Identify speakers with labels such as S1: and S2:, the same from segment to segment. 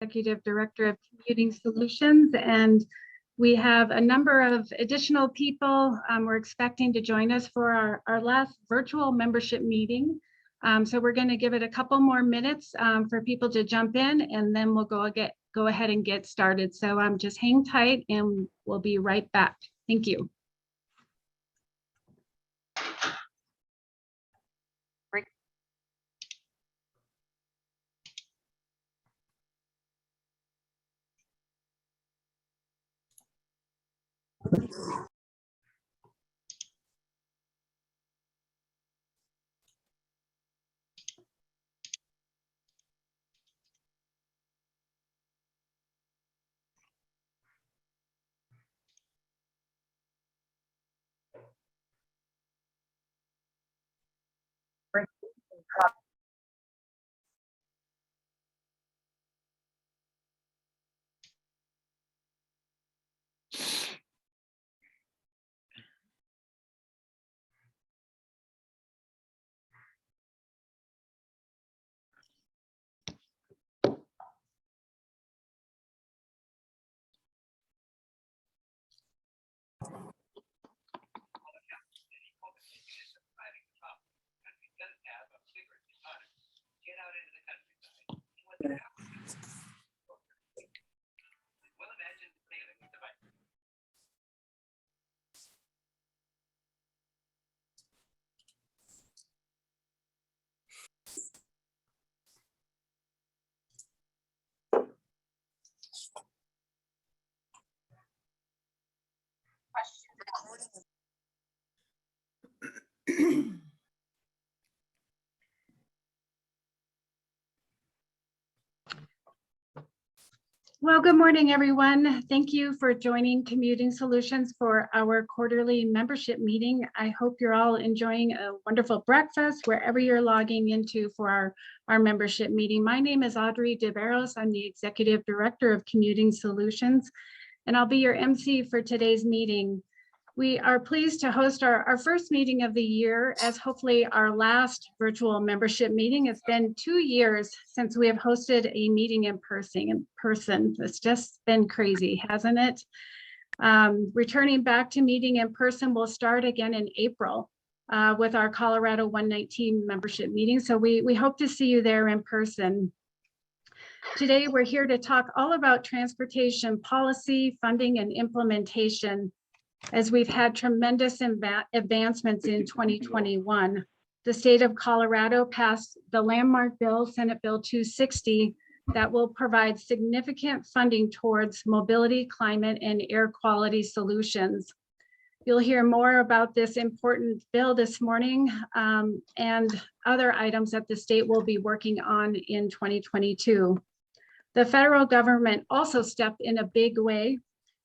S1: Executive Director of Commuting Solutions, and we have a number of additional people we're expecting to join us for our last virtual membership meeting. So we're going to give it a couple more minutes for people to jump in, and then we'll go ahead and get started. So just hang tight and we'll be right back. Thank you. Well, good morning, everyone. Thank you for joining Commuting Solutions for our quarterly membership meeting. I hope you're all enjoying a wonderful breakfast wherever you're logging into for our membership meeting. My name is Audrey DeBarros. I'm the Executive Director of Commuting Solutions, and I'll be your MC for today's meeting. We are pleased to host our first meeting of the year as hopefully our last virtual membership meeting. It's been 2 years since we have hosted a meeting in person. It's just been crazy, hasn't it? Returning back to meeting in person will start again in April with our Colorado 119 membership meeting. So we hope to see you there in person. Today, we're here to talk all about transportation policy, funding, and implementation. As we've had tremendous advancements in 2021, the state of Colorado passed the landmark bill, Senate Bill 260, that will provide significant funding towards mobility, climate, and air quality solutions. You'll hear more about this important bill this morning and other items that the state will be working on in 2022. The federal government also stepped in a big way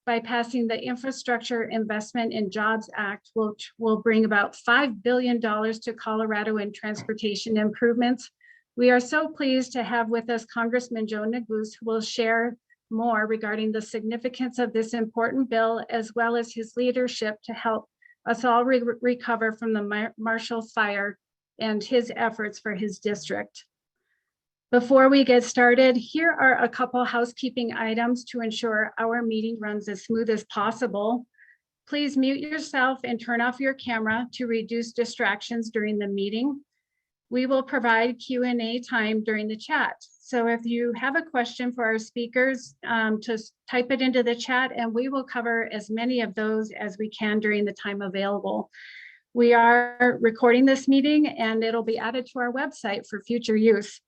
S1: by passing the Infrastructure Investment and Jobs Act, which will bring about $5 billion to Colorado in transportation improvements. We are so pleased to have with us Congressman Joe Neguse, who will share more regarding the significance of this important bill, as well as his leadership to help us all recover from the Marshall Fire and his efforts for his district. Before we get started, here are a couple housekeeping items to ensure our meeting runs as smooth as possible. Please mute yourself and turn off your camera to reduce distractions during the meeting. We will provide Q&A time during the chat. So if you have a question for our speakers, just type it into the chat and we will cover as many of those as we can during the time available. We are recording this meeting and it'll be added to our website for future use.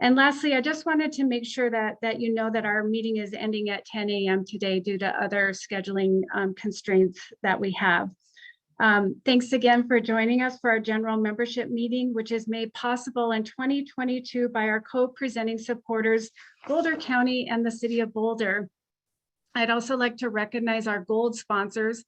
S1: And lastly, I just wanted to make sure that you know that our meeting is ending at 10 a.m. today due to other scheduling constraints that we have. Thanks again for joining us for our general membership meeting, which is made possible in 2022 by our co-presenting supporters, Boulder County and the City of Boulder. I'd also like to recognize our gold sponsors,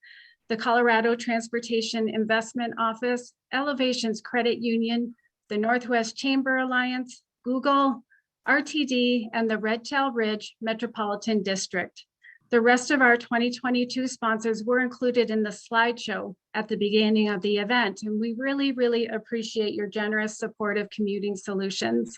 S1: the Colorado Transportation Investment Office, Elevations Credit Union, the Northwest Chamber Alliance, Google, RTD, and the Red Tail Ridge Metropolitan District. The rest of our 2022 sponsors were included in the slideshow at the beginning of the event, and we really, really appreciate your generous support of Commuting Solutions.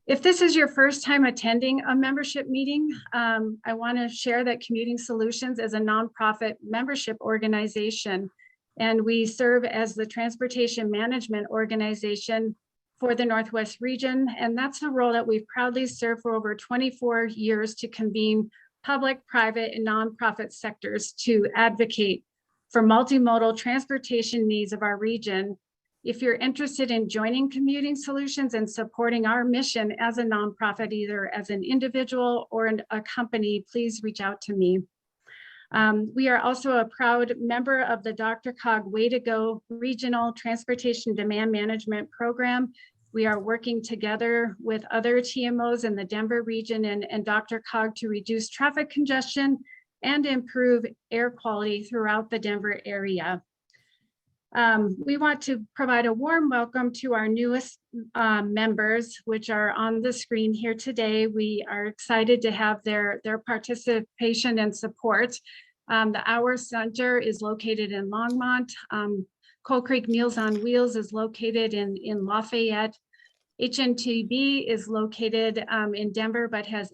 S1: If this is your first time attending a membership meeting, I want to share that Commuting Solutions is a nonprofit membership organization, and we serve as the transportation management organization for the Northwest region. And that's a role that we've proudly served for over 24 years to convene public, private, and nonprofit sectors to advocate for multimodal transportation needs of our region. If you're interested in joining Commuting Solutions and supporting our mission as a nonprofit, either as an individual or a company, please reach out to me. We are also a proud member of the DRCOG Way to Go Regional Transportation Demand Management Program. We are working together with other TMOs in the Denver region and DRCOG to reduce traffic congestion and improve air quality throughout the Denver area. We want to provide a warm welcome to our newest members, which are on the screen here today. We are excited to have their participation and support. The Hour Center is located in Longmont. Coal Creek Meals on Wheels is located in Lafayette. HNTB is located in Denver, but has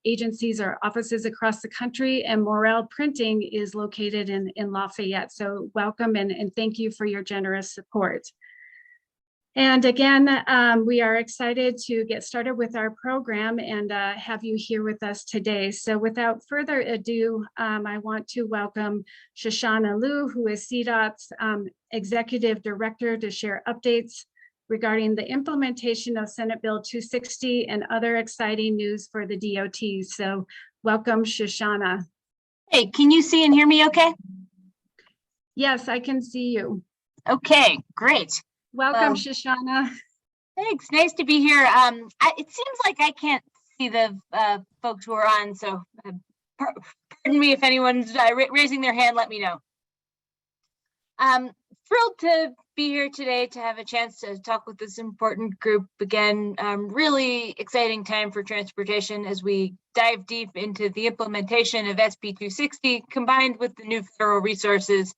S1: agencies or offices across the country, and Morel Printing is located in Lafayette. So welcome and thank you for your generous support. And again, we are excited to get started with our program and have you here with us today. So without further ado, I want to welcome Shoshana Liu, who is CDOT's Executive Director, to share updates regarding the implementation of Senate Bill 260 and other exciting news for the DOT. So welcome, Shoshana.
S2: Hey, can you see and hear me okay?
S1: Yes, I can see you.
S2: Okay, great.
S1: Welcome, Shoshana.
S2: Thanks, nice to be here. It seems like I can't see the folks who are on, so pardon me if anyone's raising their hand, let me know. Thrilled to be here today to have a chance to talk with this important group again. Really exciting time for transportation as we dive deep into the implementation of SB 260 combined with the new federal resources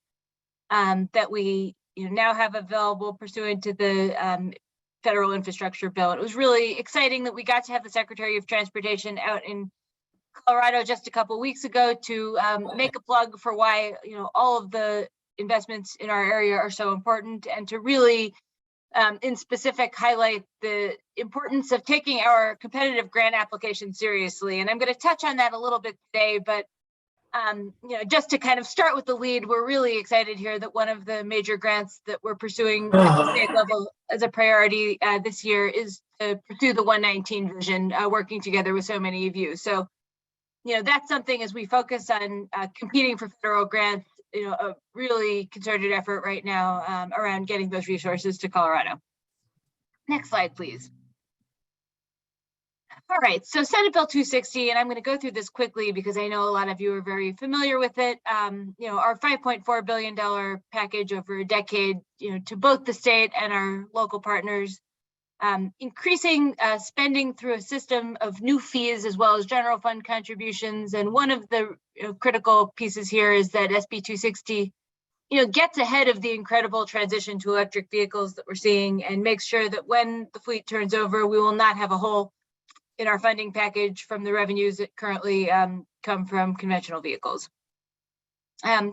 S2: that we now have available pursuant to the federal infrastructure bill. It was really exciting that we got to have the Secretary of Transportation out in Colorado just a couple of weeks ago to make a plug for why all of the investments in our area are so important, and to really in specific highlight the importance of taking our competitive grant application seriously. And I'm going to touch on that a little bit today, but just to kind of start with the lead, we're really excited here that one of the major grants that we're pursuing at the state level as a priority this year is to pursue the 119 vision, working together with so many of you. So, that's something as we focus on competing for federal grants, a really concerted effort right now around getting those resources to Colorado. Next slide, please. All right, so Senate Bill 260, and I'm going to go through this quickly because I know a lot of you are very familiar with it. Our $5.4 billion package over a decade, to both the state and our local partners, increasing spending through a system of new fees as well as general fund contributions. And one of the critical pieces here is that SB 260, gets ahead of the incredible transition to electric vehicles that we're seeing and makes sure that when the fleet turns over, we will not have a hole in our funding package from the revenues that currently come from conventional vehicles.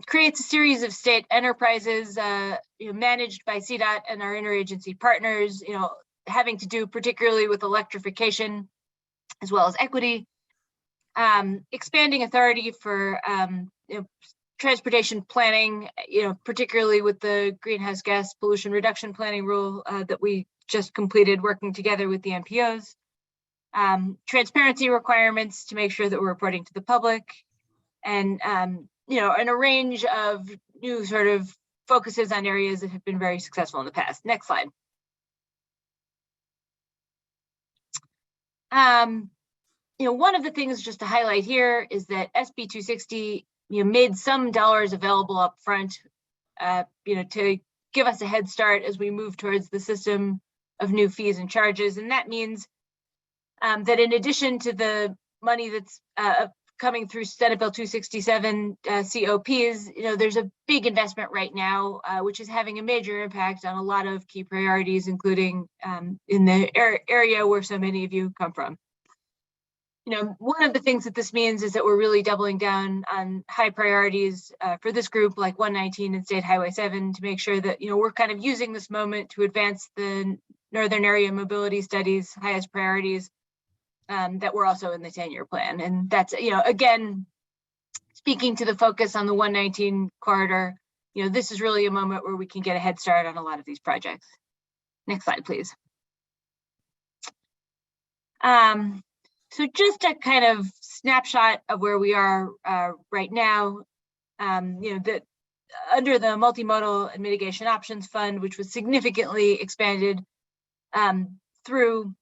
S2: Creates a series of state enterprises managed by CDOT and our interagency partners, having to do particularly with electrification as well as equity, expanding authority for transportation planning, particularly with the greenhouse gas pollution reduction planning rule that we just completed working together with the MPOs, transparency requirements to make sure that we're reporting to the public, and and a range of new sort of focuses on areas that have been very successful in the past. Next slide. One of the things just to highlight here is that SB 260 made some dollars available up front, to give us a head start as we move towards the system of new fees and charges. And that means that in addition to the money that's coming through Senate Bill 267 COPs, there's a big investment right now, which is having a major impact on a lot of key priorities, including in the area where so many of you come from. One of the things that this means is that we're really doubling down on high priorities for this group, like 119 and State Highway 7, to make sure that, we're kind of using this moment to advance the Northern Area Mobility Studies highest priorities that were also in the 10-year plan. And that's, again, speaking to the focus on the 119 corridor, this is really a moment where we can get a head start on a lot of these projects. Next slide, please. So just a kind of snapshot of where we are right now, that under the Multimodal and Mitigation Options Fund, which was significantly expanded through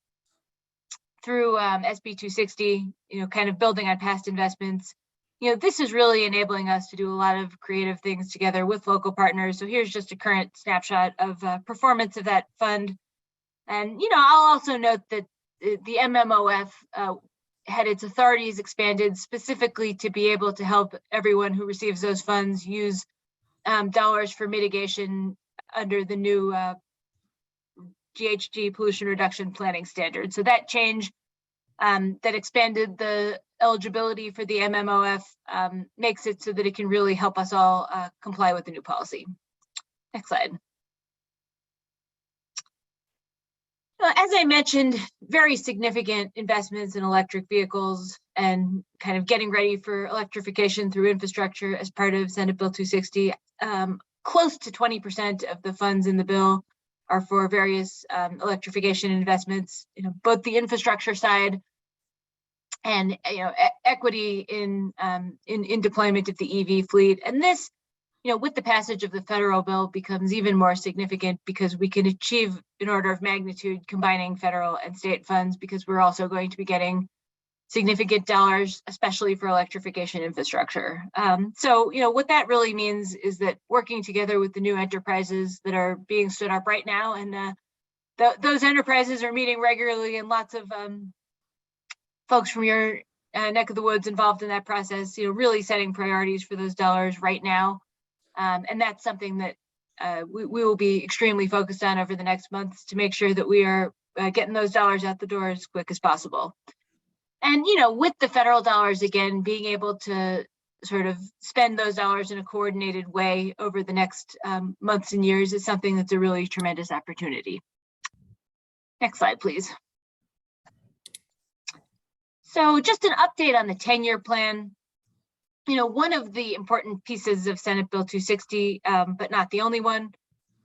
S2: SB 260, kind of building on past investments. This is really enabling us to do a lot of creative things together with local partners. So here's just a current snapshot of performance of that fund. And, I'll also note that the MMOF had its authorities expanded specifically to be able to help everyone who receives those funds use dollars for mitigation under the new GHG pollution reduction planning standard. So that change that expanded the eligibility for the MMOF makes it so that it can really help us all comply with the new policy. Next slide. As I mentioned, very significant investments in electric vehicles and kind of getting ready for electrification through infrastructure as part of Senate Bill 260. Close to 20% of the funds in the bill are for various electrification investments, both the infrastructure side and equity in deployment of the EV fleet. And this, with the passage of the federal bill, becomes even more significant because we can achieve an order of magnitude combining federal and state funds, because we're also going to be getting significant dollars, especially for electrification infrastructure. So, what that really means is that working together with the new enterprises that are being stood up right now, and those enterprises are meeting regularly, and lots of folks from your neck of the woods involved in that process, really setting priorities for those dollars right now. And that's something that we will be extremely focused on over the next months to make sure that we are getting those dollars out the door as quick as possible. And, with the federal dollars, again, being able to sort of spend those dollars in a coordinated way over the next months and years is something that's a really tremendous opportunity. Next slide, please. So just an update on the 10-year plan. One of the important pieces of Senate Bill 260, but not the only one,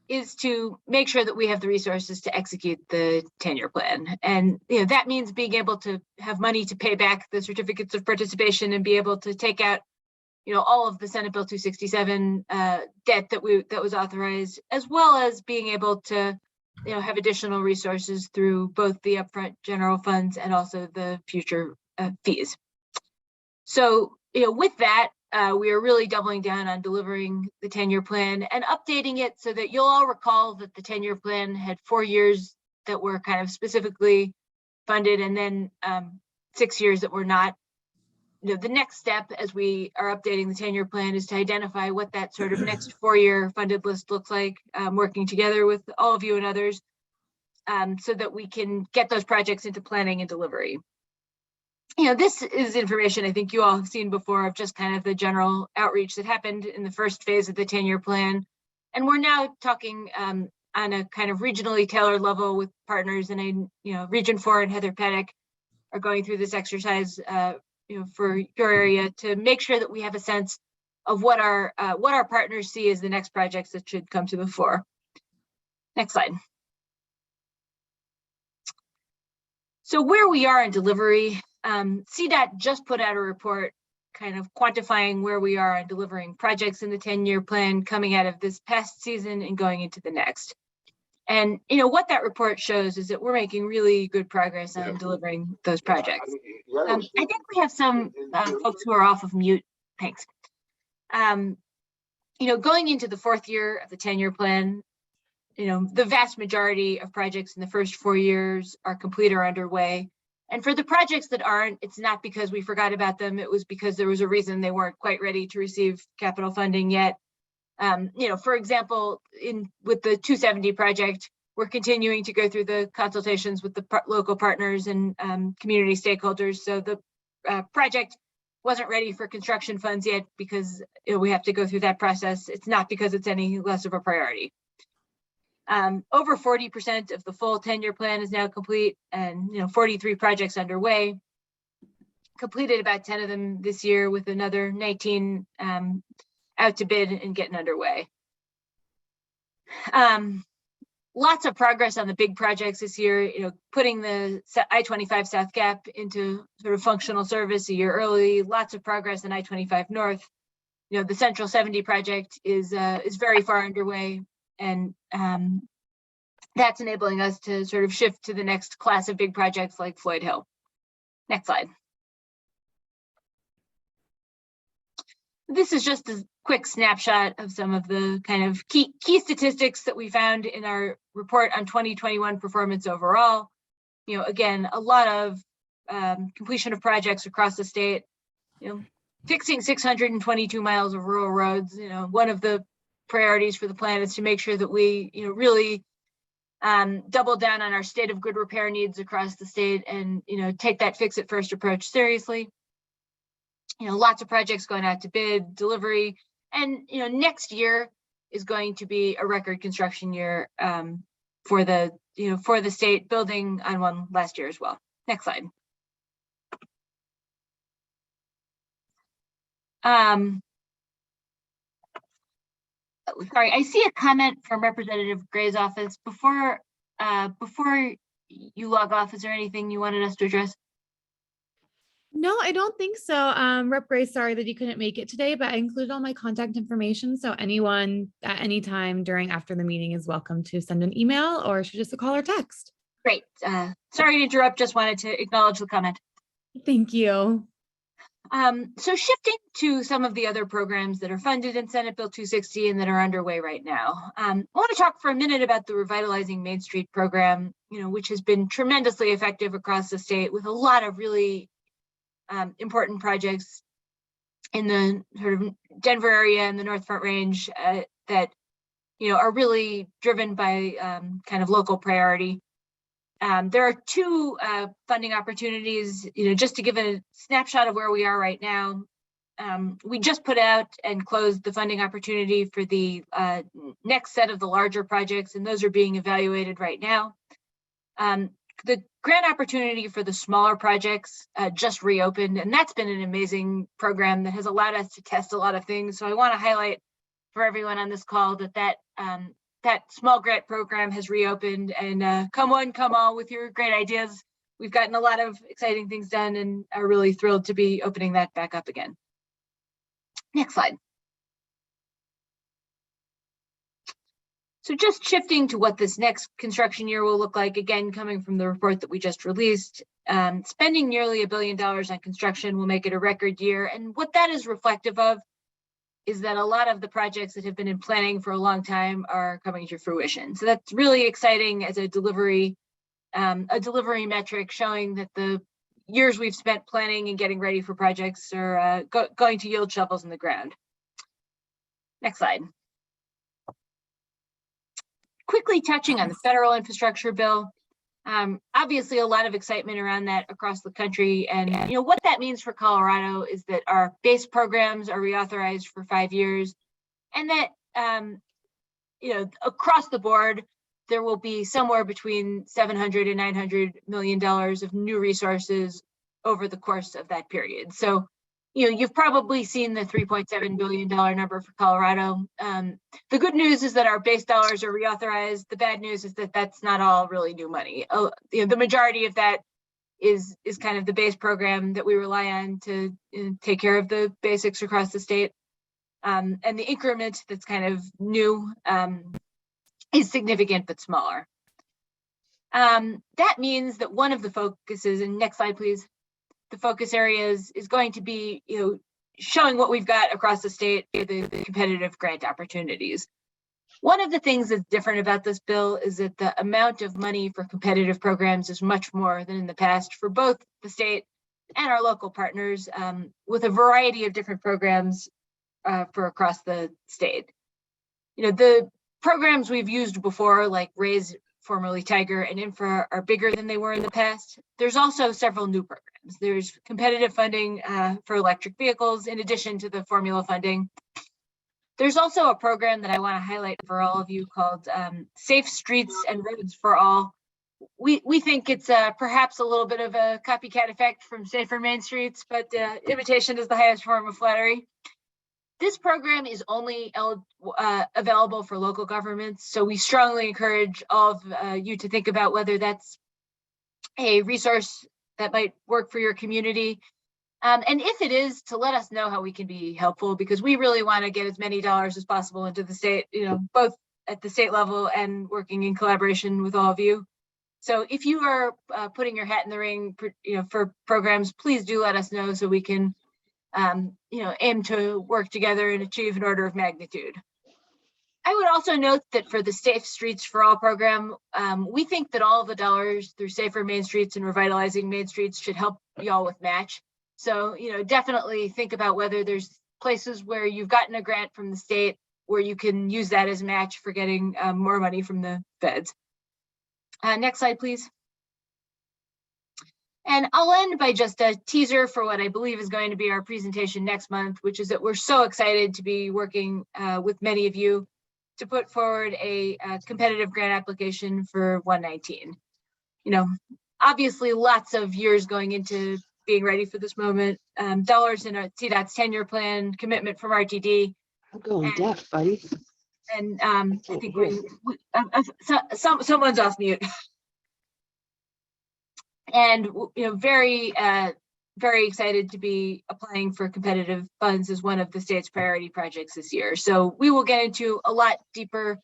S2: is to make sure that we have the resources to execute the 10-year plan. And that means being able to have money to pay back the certificates of participation and be able to take out all of the Senate Bill 267 debt that was authorized, as well as being able to have additional resources through both the upfront general funds and also the future fees. So with that, we are really doubling down on delivering the 10-year plan and updating it so that you'll all recall that the 10-year plan had 4 years that were kind of specifically funded, and then 6 years that were not. The next step as we are updating the 10-year plan is to identify what that sort of next 4-year funded list looks like, working together with all of you and others, so that we can get those projects into planning and delivery. This is information I think you all have seen before of just kind of the general outreach that happened in the first phase of the 10-year plan. And we're now talking on a kind of regionally tailored level with partners, and Region 4 and Heather Pettick are going through this exercise for your area to make sure that we have a sense of what our partners see as the next projects that should come to the fore. Next slide. So where we are in delivery, CDOT just put out a report kind of quantifying where we are on delivering projects in the 10-year plan coming out of this past season and going into the next. And what that report shows is that we're making really good progress on delivering those projects. I think we have some folks who are off of mute. Thanks. Going into the 4th year of the 10-year plan, the vast majority of projects in the first 4 years are complete or underway. And for the projects that aren't, it's not because we forgot about them. It was because there was a reason they weren't quite ready to receive capital funding yet. For example, with the 270 project, we're continuing to go through the consultations with the local partners and community stakeholders. So the project wasn't ready for construction funds yet because we have to go through that process. It's not because it's any less of a priority. Over 40% of the full 10-year plan is now complete, and 43 projects underway. Completed about 10 of them this year, with another 19 out to bid and getting underway. Lots of progress on the big projects this year, putting the I-25 South Gap into sort of functional service a year early. Lots of progress in I-25 North. The Central 70 project is very far underway, and that's enabling us to sort of shift to the next class of big projects like Floyd Hill. Next slide. This is just a quick snapshot of some of the kind of key statistics that we found in our report on 2021 performance overall. Again, a lot of completion of projects across the state, fixing 622 miles of rural roads. One of the priorities for the plan is to make sure that we, really double down on our state of good repair needs across the state and, take that fix it first approach seriously. Lots of projects going out to bid, delivery, and, next year is going to be a record construction year for the state, building on one last year as well. Next slide. Sorry, I see a comment from Representative Gray's office. Before you log off, is there anything you wanted us to address?
S3: No, I don't think so. Rep Gray, sorry that you couldn't make it today, but I included all my contact information. So anyone at any time after the meeting is welcome to send an email or should just a call or text.
S2: Great. Sorry to interrupt. Just wanted to acknowledge the comment.
S3: Thank you.
S2: So shifting to some of the other programs that are funded in Senate Bill 260 and that are underway right now. I want to talk for a minute about the Revitalizing Main Street program, which has been tremendously effective across the state with a lot of really important projects in the sort of Denver area and the North Front Range that are really driven by kind of local priority. There are two funding opportunities, just to give a snapshot of where we are right now. We just put out and closed the funding opportunity for the next set of the larger projects, and those are being evaluated right now. The grant opportunity for the smaller projects just reopened, and that's been an amazing program that has allowed us to test a lot of things. So I want to highlight for everyone on this call that small grant program has reopened, and come one, come all with your great ideas. We've gotten a lot of exciting things done and are really thrilled to be opening that back up again. Next slide. So just shifting to what this next construction year will look like, again, coming from the report that we just released, spending nearly $1 billion on construction will make it a record year. And what that is reflective of is that a lot of the projects that have been in planning for a long time are coming to fruition. So that's really exciting as a delivery metric, showing that the years we've spent planning and getting ready for projects are going to yield shovels in the ground. Next slide. Quickly touching on the federal infrastructure bill. Obviously a lot of excitement around that across the country. And what that means for Colorado is that our base programs are reauthorized for 5 years, and that across the board, there will be somewhere between $700 and $900 million of new resources over the course of that period. So you've probably seen the $3.7 billion number for Colorado. The good news is that our base dollars are reauthorized. The bad news is that that's not all really new money. The majority of that is kind of the base program that we rely on to take care of the basics across the state. And the increment that's kind of new is significant but smaller. That means that one of the focuses, and next slide, please. The focus areas is going to be, showing what we've got across the state, the competitive grant opportunities. One of the things that's different about this bill is that the amount of money for competitive programs is much more than in the past for both the state and our local partners, with a variety of different programs for across the state. The programs we've used before, like RAISE, formerly Tiger, and Infra, are bigger than they were in the past. There's also several new programs. There's competitive funding for electric vehicles, in addition to the formula funding. There's also a program that I want to highlight for all of you called Safe Streets and Roads for All. We think it's perhaps a little bit of a copycat effect from Safer Main Streets, but imitation is the highest form of flattery. This program is only available for local governments, so we strongly encourage all of you to think about whether that's a resource that might work for your community. And if it is, to let us know how we can be helpful, because we really want to get as many dollars as possible into the state, both at the state level and working in collaboration with all of you. So if you are putting your hat in the ring, for programs, please do let us know so we can aim to work together and achieve an order of magnitude. I would also note that for the Safe Streets for All program, we think that all of the dollars through Safer Main Streets and Revitalizing Main Streets should help y'all with match. So, definitely think about whether there's places where you've gotten a grant from the state where you can use that as match for getting more money from the feds. Next slide, please. And I'll end by just a teaser for what I believe is going to be our presentation next month, which is that we're so excited to be working with many of you to put forward a competitive grant application for 119. Obviously lots of years going into being ready for this moment, dollars in a CDOT's 10-year plan, commitment from RTD.
S4: I'm going deaf, buddy.
S2: And I think someone's off mute. And very excited to be applying for competitive funds as one of the state's priority projects this year. So we will get into a lot deeper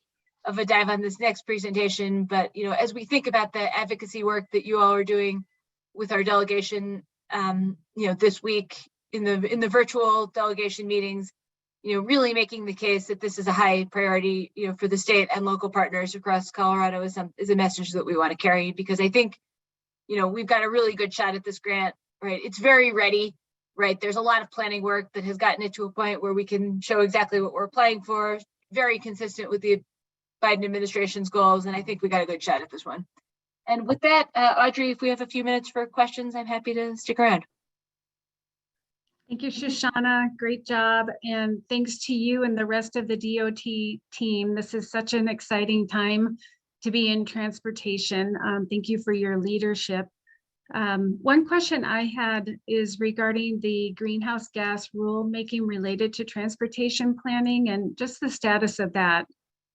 S2: of a dive on this next presentation. But as we think about the advocacy work that you all are doing with our delegation, this week in the virtual delegation meetings, really making the case that this is a high priority, for the state and local partners across Colorado is a message that we want to carry, because I think we've got a really good shot at this grant, right? It's very ready, right? There's a lot of planning work that has gotten it to a point where we can show exactly what we're applying for, very consistent with the Biden administration's goals. And I think we got a good shot at this one. And with that, Audrey, if we have a few minutes for questions, I'm happy to stick around.
S1: Thank you, Shoshana. Great job. And thanks to you and the rest of the DOT team. This is such an exciting time to be in transportation. Thank you for your leadership. One question I had is regarding the greenhouse gas rulemaking related to transportation planning and just the status of that.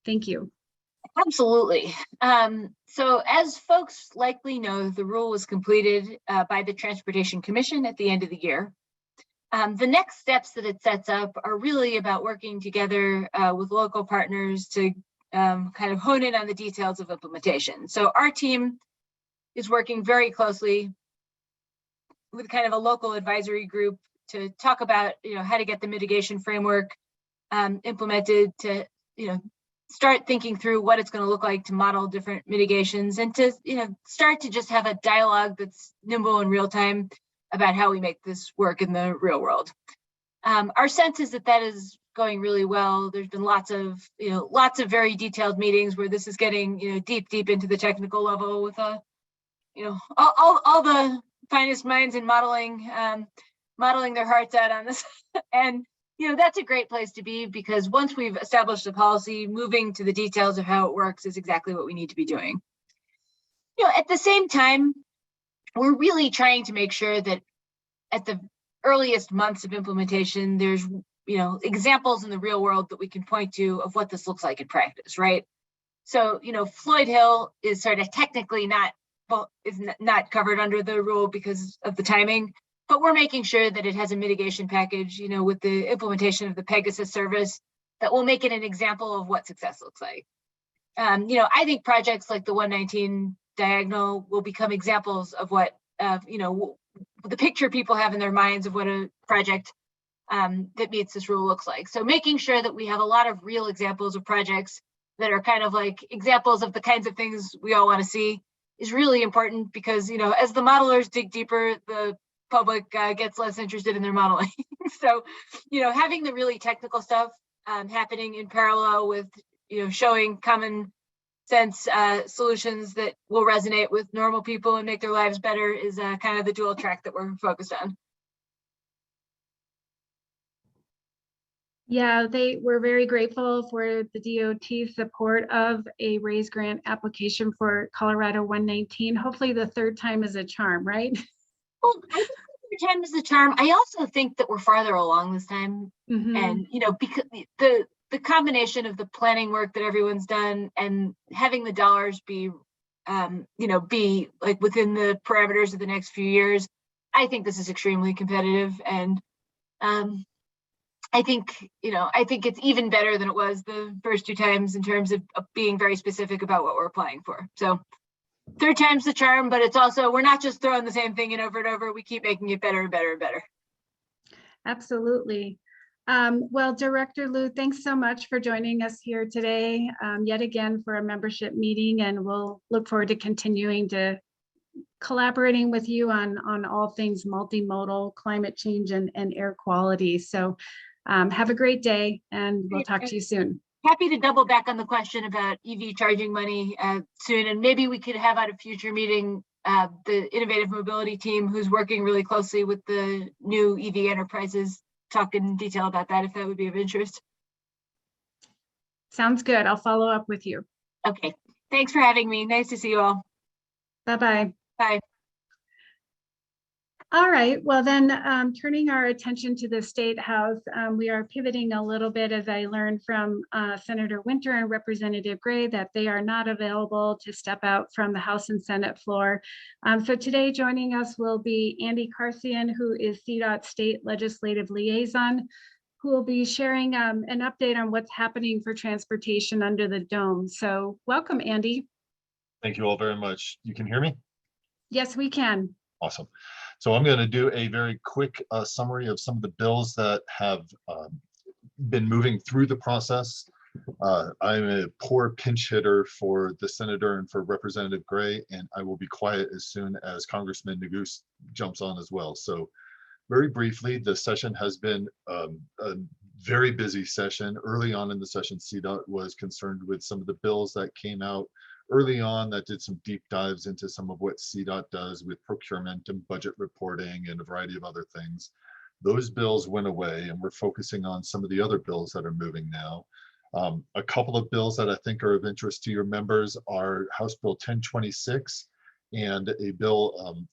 S1: Thank you.
S2: Absolutely. So as folks likely know, the rule was completed by the Transportation Commission at the end of the year. The next steps that it sets up are really about working together with local partners to kind of hone in on the details of implementation. So our team is working very closely with kind of a local advisory group to talk about, how to get the mitigation framework implemented, to, start thinking through what it's going to look like to model different mitigations, and to, start to just have a dialogue that's nimble and real time about how we make this work in the real world. Our sense is that is going really well. There's been lots of very detailed meetings where this is getting, deep into the technical level with all the finest minds in modeling their hearts out on this. And, that's a great place to be, because once we've established a policy, moving to the details of how it works is exactly what we need to be doing. At the same time, we're really trying to make sure that at the earliest months of implementation, there's examples in the real world that we can point to of what this looks like in practice, right? So, Floyd Hill is sort of technically not covered under the rule because of the timing, but we're making sure that it has a mitigation package, with the implementation of the Pegasus service that will make it an example of what success looks like. I think projects like the 119 diagonal will become examples of what, the picture people have in their minds of what a project that meets this rule looks like. So making sure that we have a lot of real examples of projects that are kind of like examples of the kinds of things we all want to see is really important because, you know, as the modelers dig deeper, the public gets less interested in their modeling. So, you know, having the really technical stuff happening in parallel with, you know, showing common sense solutions that will resonate with normal people and make their lives better is kind of the dual track that we're focused on.
S1: Yeah, they were very grateful for the DOT support of a raise grant application for Colorado 119. Hopefully the third time is a charm, right?
S2: Well, I think third time is the charm. I also think that we're farther along this time. And, you know, because the combination of the planning work that everyone's done and having the dollars be, you know, be like within the parameters of the next few years, I think this is extremely competitive. And I think, you know, I think it's even better than it was the first two times in terms of being very specific about what we're applying for. So third time's the charm, but it's also, we're not just throwing the same thing in over and over. We keep making it better and better and better.
S1: Absolutely. Well, Director Liu, thanks so much for joining us here today, yet again for a membership meeting, and we'll look forward to continuing to collaborating with you on all things multimodal, climate change, and air quality. So have a great day, and we'll talk to you soon.
S2: Happy to double back on the question about EV charging money soon, and maybe we could have at a future meeting the Innovative Mobility team, who's working really closely with the new EV enterprises, talk in detail about that, if that would be of interest.
S1: Sounds good. I'll follow up with you.
S2: Okay. Thanks for having me. Nice to see you all.
S1: Bye-bye.
S2: Bye.
S1: All right, well then, turning our attention to the State House, we are pivoting a little bit as I learned from Senator Winter and Representative Gray that they are not available to step out from the House and Senate floor. So today joining us will be Andy Karsian, who is CDOT State Legislative Liaison, who will be sharing an update on what's happening for transportation under the dome. So welcome, Andy.
S5: Thank you all very much. You can hear me?
S1: Yes, we can.
S5: Awesome. So I'm going to do a very quick summary of some of the bills that have been moving through the process. I'm a poor pinch hitter for the senator and for Representative Gray, and I will be quiet as soon as Congressman Neguse jumps on as well. So very briefly, the session has been a very busy session. Early on in the session, CDOT was concerned with some of the bills that came out early on that did some deep dives into some of what CDOT does with procurement and budget reporting and a variety of other things. Those bills went away, and we're focusing on some of the other bills that are moving now. A couple of bills that I think are of interest to your members are House Bill 1026 and a bill,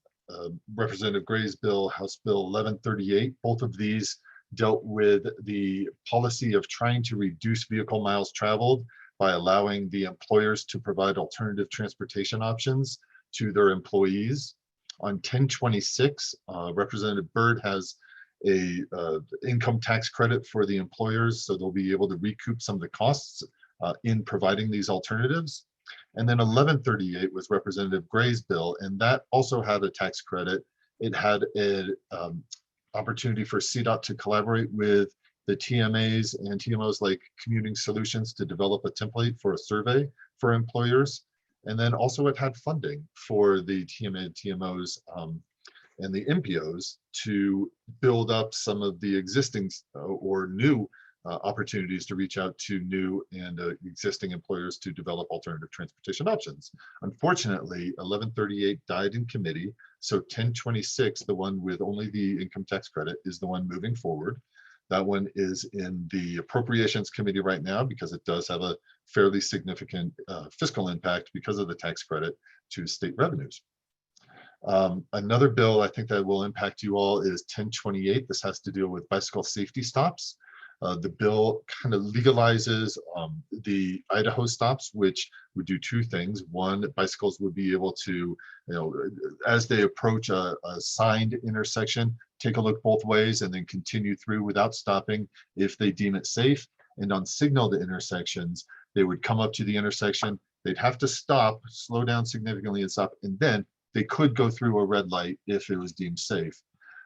S5: Representative Gray's bill, House Bill 1138. Both of these dealt with the policy of trying to reduce vehicle miles traveled by allowing the employers to provide alternative transportation options to their employees. On 1026, Representative Byrd has a income tax credit for the employers, so they'll be able to recoup some of the costs in providing these alternatives. And then 1138 was Representative Gray's bill, and that also had a tax credit. It had an opportunity for CDOT to collaborate with the TMAs and TMOs like Commuting Solutions to develop a template for a survey for employers. And then also it had funding for the TMA and TMOs and the MPOs to build up some of the existing or new opportunities to reach out to new and existing employers to develop alternative transportation options. Unfortunately, 1138 died in committee. So 1026, the one with only the income tax credit, is the one moving forward. That one is in the Appropriations Committee right now because it does have a fairly significant fiscal impact because of the tax credit to state revenues. Another bill I think that will impact you all is 1028. This has to deal with bicycle safety stops. The bill kind of legalizes the Idaho stops, which would do two things. One, bicycles would be able to, as they approach a signed intersection, take a look both ways and then continue through without stopping if they deem it safe. And on signaled intersections, they would come up to the intersection, they'd have to stop, slow down significantly and stop, and then they could go through a red light if it was deemed safe.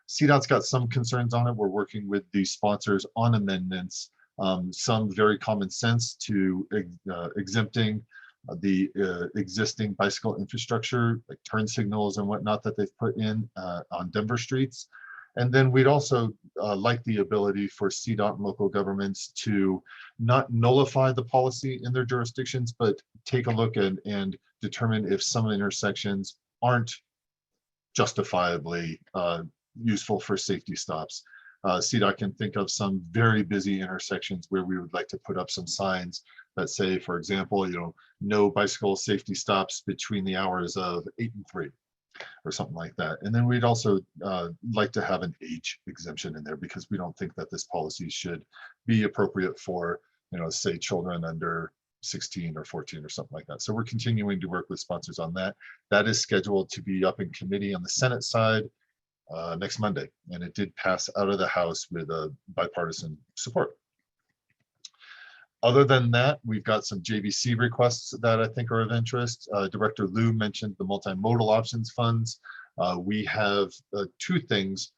S5: CDOT's got some concerns on it. We're working with the sponsors on amendments some very common sense to exempting the existing bicycle infrastructure, like turn signals and whatnot that they've put in on Denver streets. And then we'd also like the ability for CDOT and local governments to not nullify the policy in their jurisdictions, but take a look and determine if some intersections aren't justifiably useful for safety stops. CDOT can think of some very busy intersections where we would like to put up some signs that say, for example, no bicycle safety stops between the hours of 8 and 3 or something like that. And then we'd also like to have an age exemption in there because we don't think that this policy should be appropriate for, say children under 16 or 14 or something like that. So we're continuing to work with sponsors on that. That is scheduled to be up in committee on the Senate side next Monday. And it did pass out of the House with bipartisan support. Other than that, we've got some JVC requests that I think are of interest. Director Liu mentioned the multimodal options funds. We have two things.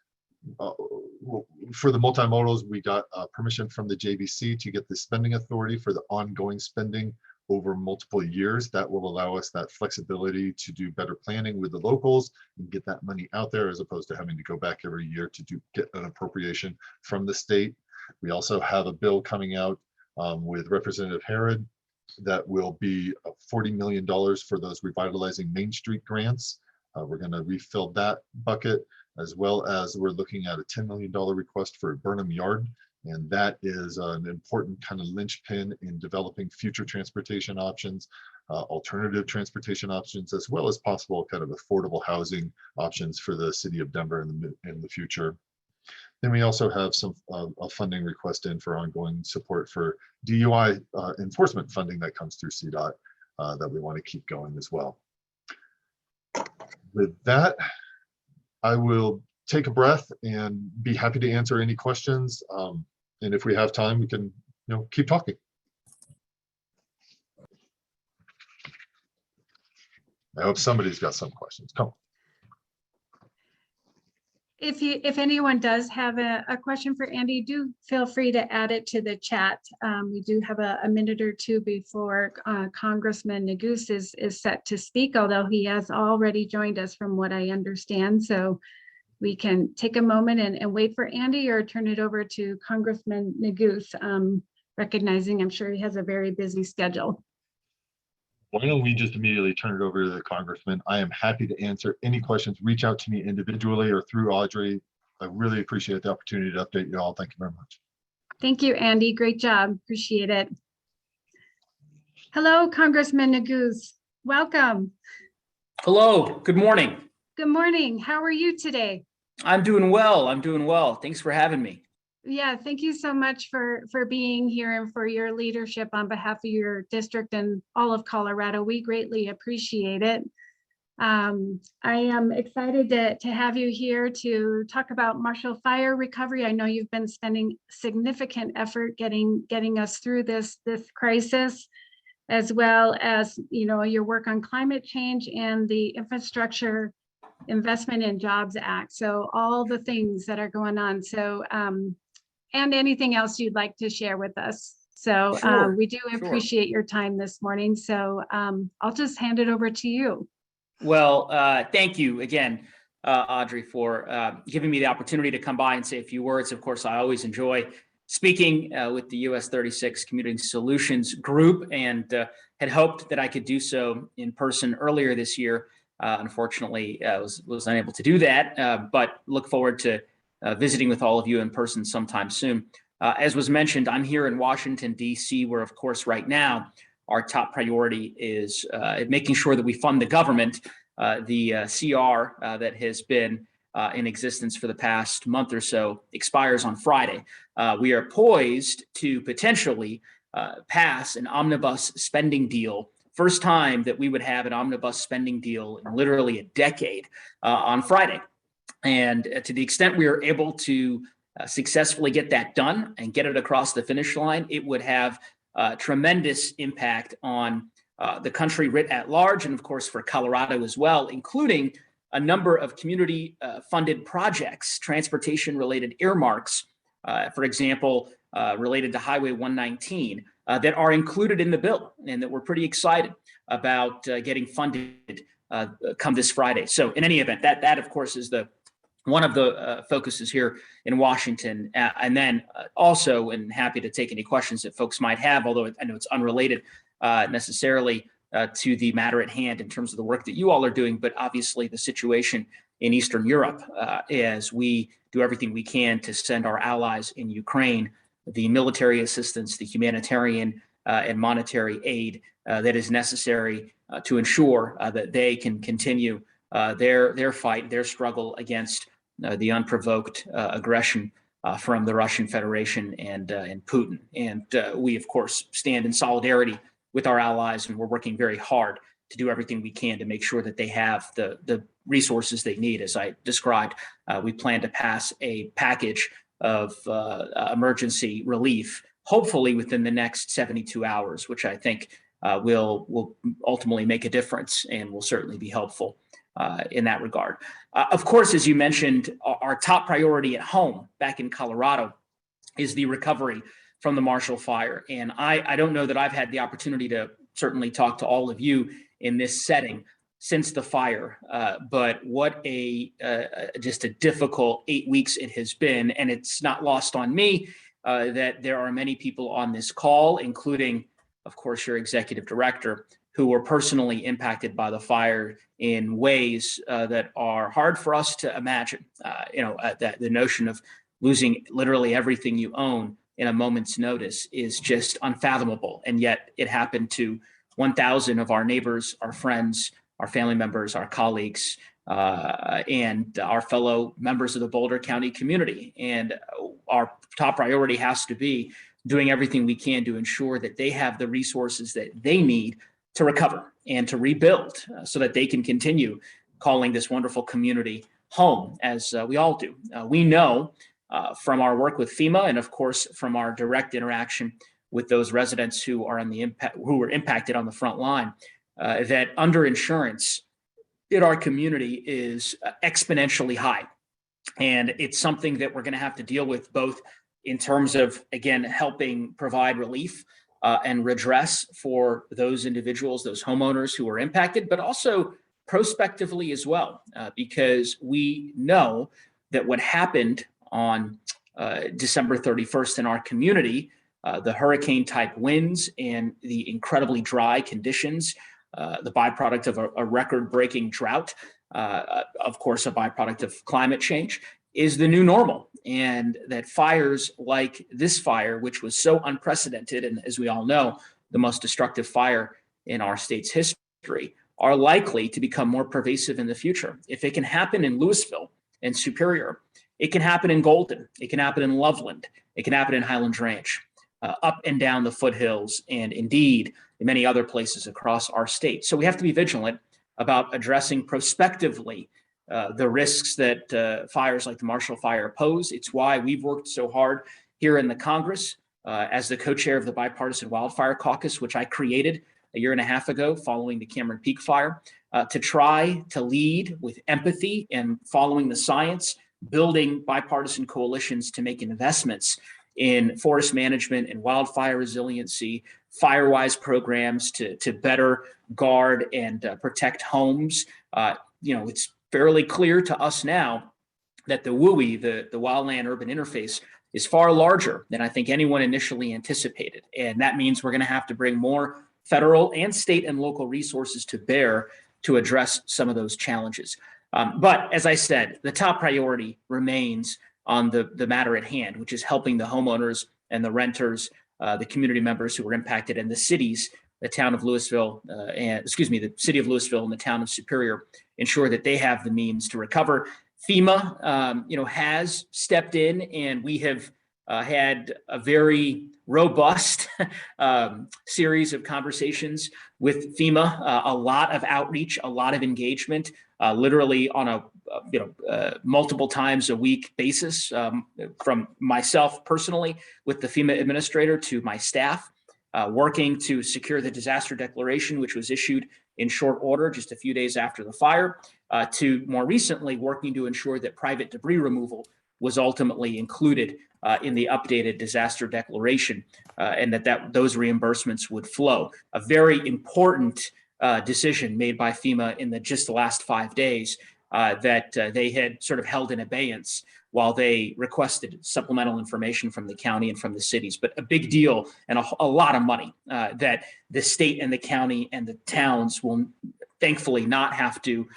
S5: For the multimodals, we got permission from the JVC to get the spending authority for the ongoing spending over multiple years. That will allow us that flexibility to do better planning with the locals and get that money out there as opposed to having to go back every year to get an appropriation from the state. We also have a bill coming out with Representative Herod that will be $40 million for those revitalizing Main Street grants. We're going to refill that bucket, as well as we're looking at a $10 million request for Burnham Yard. And that is an important kind of linchpin in developing future transportation options, alternative transportation options, as well as possible kind of affordable housing options for the city of Denver in the future. Then we also have some a funding request in for ongoing support for DUI enforcement funding that comes through CDOT that we want to keep going as well. With that, I will take a breath and be happy to answer any questions. And if we have time, we can keep talking. I hope somebody's got some questions. Come on.
S1: If anyone does have a question for Andy, do feel free to add it to the chat. We do have a minute or two before Congressman Neguse is set to speak, although he has already joined us from what I understand. So we can take a moment and wait for Andy or turn it over to Congressman Neguse, recognizing I'm sure he has a very busy schedule.
S5: Why don't we just immediately turn it over to the Congressman? I am happy to answer any questions. Reach out to me individually or through Audrey. I really appreciate the opportunity to update you all. Thank you very much.
S1: Thank you, Andy. Great job. Appreciate it. Hello, Congressman Neguse. Welcome.
S6: Hello. Good morning.
S1: Good morning. How are you today?
S6: I'm doing well. I'm doing well. Thanks for having me.
S1: Yeah, thank you so much for being here and for your leadership on behalf of your district and all of Colorado. We greatly appreciate it. I am excited to have you here to talk about Marshall Fire recovery. I know you've been spending significant effort getting us through this crisis, as well as your work on climate change and the Infrastructure Investment and Jobs Act. So all the things that are going on. So and anything else you'd like to share with us. So
S6: Sure,
S1: we do appreciate your time this morning. So I'll just hand it over to you.
S6: Well, thank you again, Audrey, for giving me the opportunity to come by and say a few words. Of course, I always enjoy speaking with the US 36 Commuting Solutions Group, and had hoped that I could do so in person earlier this year. Unfortunately, was unable to do that, but look forward to visiting with all of you in person sometime soon. As was mentioned, I'm here in Washington, D.C., where, of course, right now, our top priority is making sure that we fund the government. The CR that has been in existence for the past month or so expires on Friday. We are poised to potentially pass an omnibus spending deal. First time that we would have an omnibus spending deal in literally a decade on Friday. And to the extent we are able to successfully get that done and get it across the finish line, it would have tremendous impact on the country writ at large, and of course for Colorado as well, including a number of community funded projects, transportation related earmarks. For example, related to Highway 119 that are included in the bill and that we're pretty excited about getting funded come this Friday. So in any event, that of course is one of the focuses here in Washington. And then also, and happy to take any questions that folks might have, although I know it's unrelated necessarily to the matter at hand in terms of the work that you all are doing, but obviously the situation in Eastern Europe as we do everything we can to send our allies in Ukraine the military assistance, the humanitarian and monetary aid that is necessary to ensure that they can continue their fight, their struggle against the unprovoked aggression from the Russian Federation and Putin. And we, of course, stand in solidarity with our allies, and we're working very hard to do everything we can to make sure that they have the resources they need. As I described, we plan to pass a package of emergency relief, hopefully within the next 72 hours, which I think will ultimately make a difference and will certainly be helpful in that regard. Of course, as you mentioned, our top priority at home back in Colorado is the recovery from the Marshall Fire. And I don't know that I've had the opportunity to certainly talk to all of you in this setting since the fire, but what just a difficult 8 weeks it has been. And it's not lost on me that there are many people on this call, including, of course, your executive director, who were personally impacted by the fire in ways that are hard for us to imagine. That the notion of losing literally everything you own in a moment's notice is just unfathomable. And yet it happened to 1,000 of our neighbors, our friends, our family members, our colleagues, and our fellow members of the Boulder County community. And our top priority has to be doing everything we can to ensure that they have the resources that they need to recover and to rebuild so that they can continue calling this wonderful community home, as we all do. We know from our work with FEMA and, of course, from our direct interaction with those residents who are who were impacted on the front line, that underinsurance in our community is exponentially high. And it's something that we're going to have to deal with both in terms of, again, helping provide relief and redress for those individuals, those homeowners who are impacted, but also prospectively as well, because we know that what happened on December 31st in our community, the hurricane type winds and the incredibly dry conditions, the byproduct of a record breaking drought, of course, a byproduct of climate change, is the new normal. And that fires like this fire, which was so unprecedented, and as we all know, the most destructive fire in our state's history, are likely to become more pervasive in the future. If it can happen in Louisville and Superior, it can happen in Golden, it can happen in Loveland, it can happen in Highlands Ranch, up and down the foothills, and indeed in many other places across our state. So we have to be vigilant about addressing prospectively the risks that fires like the Marshall Fire pose. It's why we've worked so hard here in the Congress as the co-chair of the Bipartisan Wildfire Caucus, which I created a year and a half ago following the Cameron Peak fire, to try to lead with empathy and following the science, building bipartisan coalitions to make investments in forest management and wildfire resiliency, fire-wise programs to better guard and protect homes. It's fairly clear to us now that the WUI, the wildland urban interface, is far larger than I think anyone initially anticipated. And that means we're going to have to bring more federal and state and local resources to bear to address some of those challenges. But as I said, the top priority remains on the matter at hand, which is helping the homeowners and the renters, the community members who were impacted, and the cities, the town of Louisville, the city of Louisville and the town of Superior, ensure that they have the means to recover. FEMA, has stepped in, and we have had a very robust series of conversations with FEMA, a lot of outreach, a lot of engagement, literally on a multiple times a week basis, from myself personally with the FEMA administrator to my staff, working to secure the disaster declaration, which was issued in short order just a few days after the fire, to more recently working to ensure that private debris removal was ultimately included in the updated disaster declaration, and that those reimbursements would flow. A very important decision made by FEMA in just the last 5 days that they had sort of held in abeyance while they requested supplemental information from the county and from the cities. But a big deal and a lot of money that the state and the county and the towns will thankfully not have to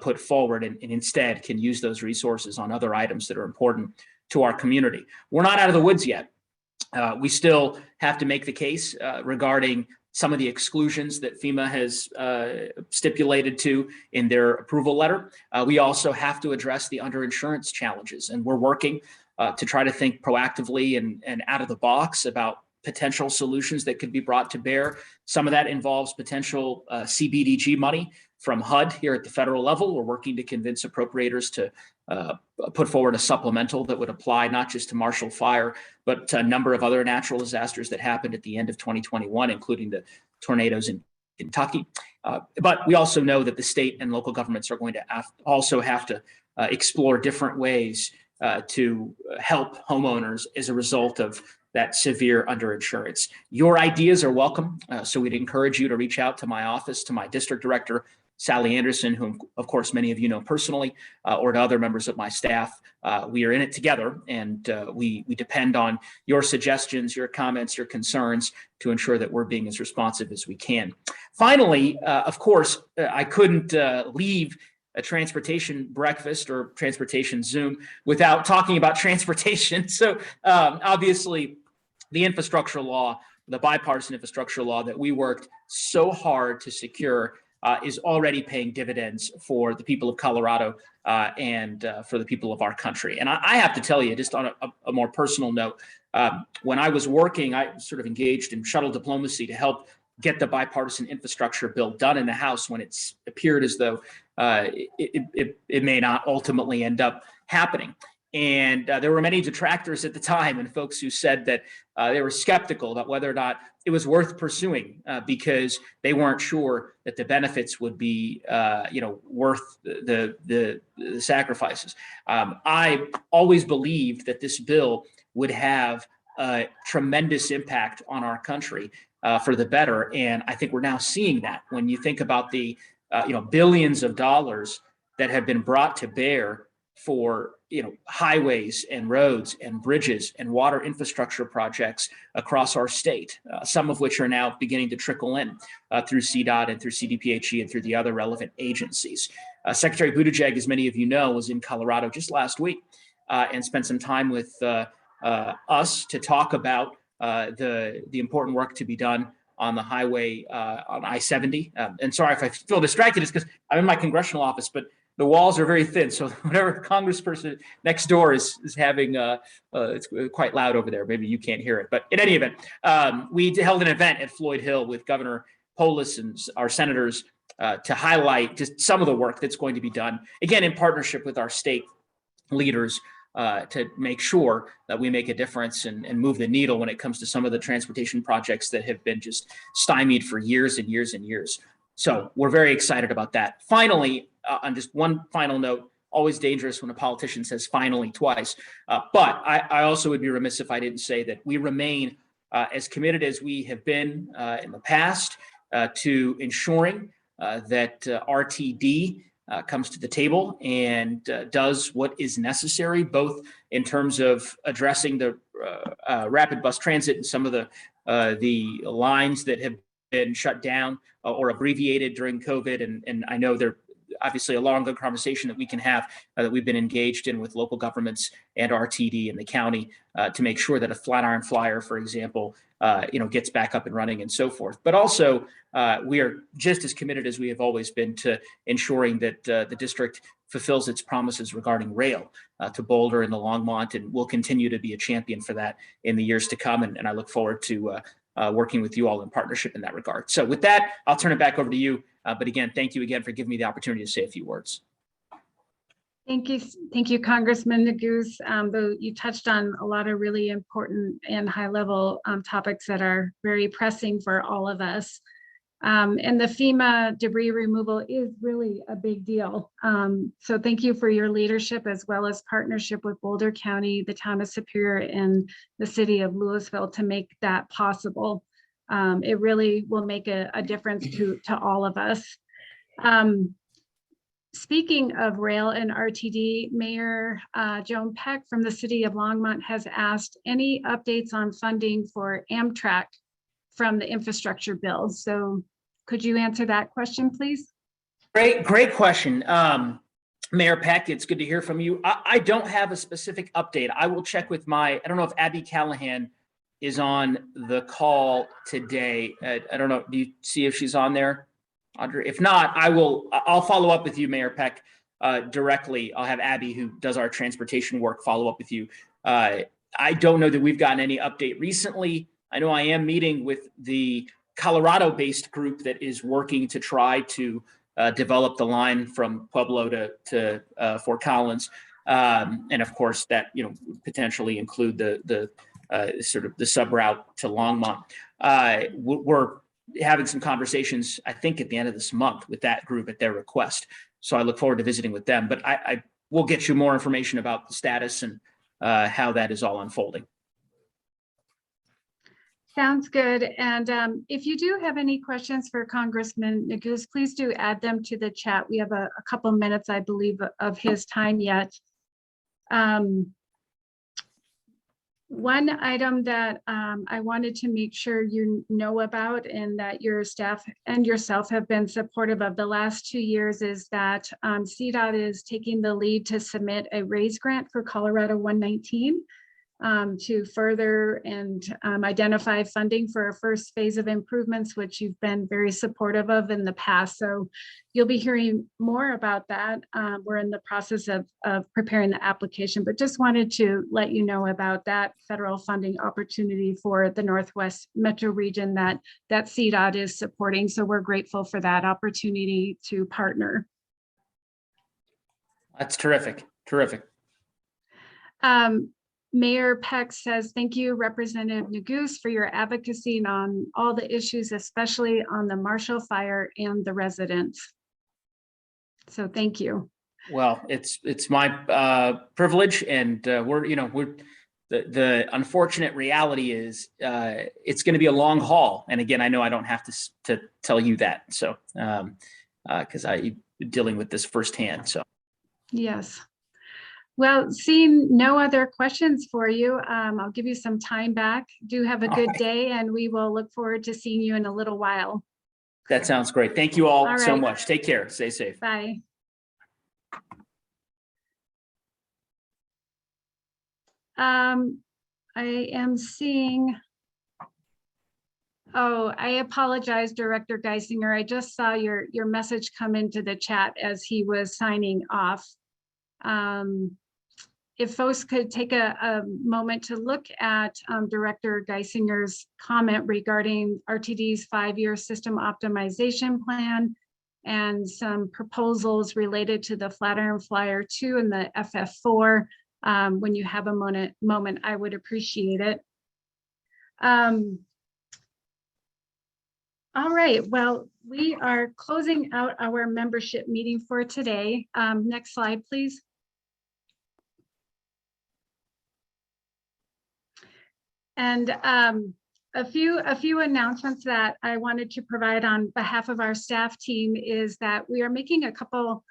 S6: put forward, and instead can use those resources on other items that are important to our community. We're not out of the woods yet. We still have to make the case regarding some of the exclusions that FEMA has stipulated to in their approval letter. We also have to address the underinsurance challenges, and we're working to try to think proactively and out of the box about potential solutions that could be brought to bear. Some of that involves potential CBDG money from HUD here at the federal level. We're working to convince appropriators to put forward a supplemental that would apply not just to Marshall Fire, but to a number of other natural disasters that happened at the end of 2021, including the tornadoes in Kentucky. But we also know that the state and local governments are going to also have to explore different ways to help homeowners as a result of that severe underinsurance. Your ideas are welcome. So we'd encourage you to reach out to my office, to my district director, Sally Anderson, whom of course many of you know personally, or to other members of my staff. We are in it together, and we depend on your suggestions, your comments, your concerns to ensure that we're being as responsive as we can. Finally, of course, I couldn't leave a transportation breakfast or transportation Zoom without talking about transportation. So obviously the infrastructure law, the bipartisan infrastructure law that we worked so hard to secure is already paying dividends for the people of Colorado and for the people of our country. And I have to tell you, just on a more personal note, when I was working, I sort of engaged in shuttle diplomacy to help get the bipartisan infrastructure bill done in the House when it's appeared as though it may not ultimately end up happening. And there were many detractors at the time and folks who said that they were skeptical about whether or not it was worth pursuing because they weren't sure that the benefits would be, worth the sacrifices. I always believed that this bill would have a tremendous impact on our country for the better, and I think we're now seeing that. When you think about the billions of dollars that have been brought to bear for highways and roads and bridges and water infrastructure projects across our state, some of which are now beginning to trickle in through CDOT and through CDPHE and through the other relevant agencies. Secretary Buttigieg, as many of you know, was in Colorado just last week and spent some time with us to talk about the important work to be done on the highway on I-70. And sorry if I feel distracted, it's because I'm in my congressional office, but the walls are very thin. So whatever congressperson next door is having, it's quite loud over there. Maybe you can't hear it. But in any event, we held an event at Floyd Hill with Governor Polis and our senators to highlight just some of the work that's going to be done, again, in partnership with our state leaders to make sure that we make a difference and move the needle when it comes to some of the transportation projects that have been just stymied for years and years and years. So we're very excited about that. Finally, on just one final note, always dangerous when a politician says finally twice, but I also would be remiss if I didn't say that we remain as committed as we have been in the past to ensuring that RTD comes to the table and does what is necessary, both in terms of addressing the rapid bus transit and some of the lines that have been shut down or abbreviated during COVID. And I know they're obviously a long, good conversation that we can have that we've been engaged in with local governments and RTD and the county to make sure that a Flatiron Flyer, for example, gets back up and running and so forth. But also, we are just as committed as we have always been to ensuring that the district fulfills its promises regarding rail to Boulder and the Longmont, and we'll continue to be a champion for that in the years to come. And I look forward to working with you all in partnership in that regard. So with that, I'll turn it back over to you. But again, thank you again for giving me the opportunity to say a few words.
S1: Thank you, Congressman Neguse. Though you touched on a lot of really important and high-level topics that are very pressing for all of us. And the FEMA debris removal is really a big deal. So thank you for your leadership as well as partnership with Boulder County, the town of Superior, and the city of Louisville to make that possible. It really will make a difference to all of us. Speaking of rail and RTD, Mayor Joan Peck from the city of Longmont has asked any updates on funding for Amtrak from the infrastructure bill. So could you answer that question, please?
S6: Great question. Mayor Peck, it's good to hear from you. I don't have a specific update. I will check with I don't know if Abby Callahan is on the call today. I don't know, do you see if she's on there, Audrey? If not, I'll follow up with you, Mayor Peck, directly. I'll have Abby, who does our transportation work, follow up with you. I don't know that we've gotten any update recently. I know I am meeting with the Colorado-based group that is working to try to develop the line from Pueblo to Fort Collins, and of course that potentially include the sort of the sub route to Longmont. We're having some conversations, I think, at the end of this month with that group at their request. So I look forward to visiting with them. But I will get you more information about the status and how that is all unfolding.
S1: Sounds good. And if you do have any questions for Congressman Neguse, please do add them to the chat. We have a couple minutes, I believe, of his time yet. One item that I wanted to make sure you know about and that your staff and yourself have been supportive of the last 2 years is that CDOT is taking the lead to submit a RAISE grant for Colorado 119 to further and identify funding for a first phase of improvements, which you've been very supportive of in the past. So you'll be hearing more about that. We're in the process of preparing the application, but just wanted to let you know about that federal funding opportunity for the Northwest Metro region that CDOT is supporting. So we're grateful for that opportunity to partner.
S6: That's terrific. Terrific.
S1: Mayor Peck says, thank you, Representative Neguse, for your advocacy on all the issues, especially on the Marshall Fire and the residents. So thank you.
S6: Well, it's my privilege, and we're the unfortunate reality is it's going to be a long haul. And again, I know I don't have to tell you that, so because I'm dealing with this firsthand. So
S1: yes. Well, seeing no other questions for you, I'll give you some time back. Do have a good day, and we will look forward to seeing you in a little while.
S6: That sounds great. Thank you all so
S1: right.
S6: much. Take care. Stay safe.
S1: Bye. I am seeing, oh, I apologize, Director Geisinger. I just saw your message come into the chat as he was signing off. If folks could take a moment to look at Director Geisinger's comment regarding RTD's 5-year system optimization plan and some proposals related to the Flatiron Flyer 2 and the FF4. When you have a moment, I would appreciate it. All right, well, we are closing out our membership meeting for today. Next slide, please. And a few announcements that I wanted to provide on behalf of our staff team is that we are making a couple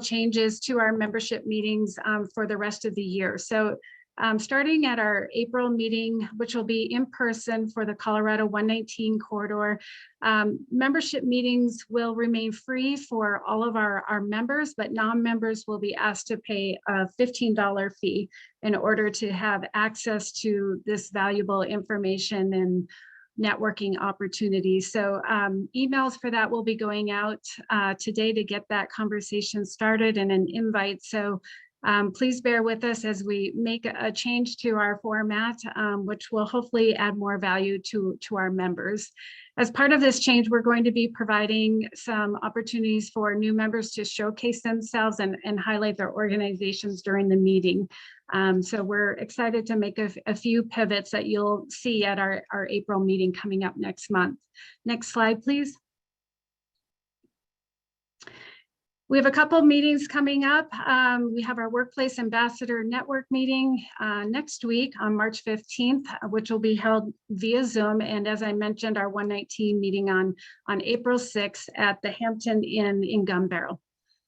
S1: changes to our membership meetings for the rest of the year. So starting at our April meeting, which will be in person for the Colorado 119 corridor, membership meetings will remain free for all of our members, but non-members will be asked to pay a $15 fee in order to have access to this valuable information and networking opportunities. So emails for that will be going out today to get that conversation started, and an invite. So please bear with us as we make a change to our format, which will hopefully add more value to our members. As part of this change, we're going to be providing some opportunities for new members to showcase themselves and highlight their organizations during the meeting. So we're excited to make a few pivots that you'll see at our April meeting coming up next month. Next slide, please. We have a couple of meetings coming up. We have our Workplace Ambassador Network meeting next week on March 15th, which will be held via Zoom. And as I mentioned, our 119 meeting on April 6th at the Hampton Inn in Gun Barrel.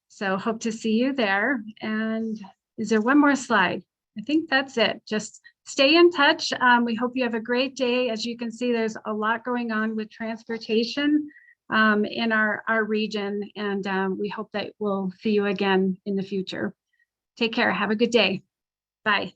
S1: So hope to see you there. And is there one more slide? I think that's it. Just stay in touch. We hope you have a great day. As you can see, there's a lot going on with transportation in our region, and we hope that we'll see you again in the future. Take care. Have a good day. Bye.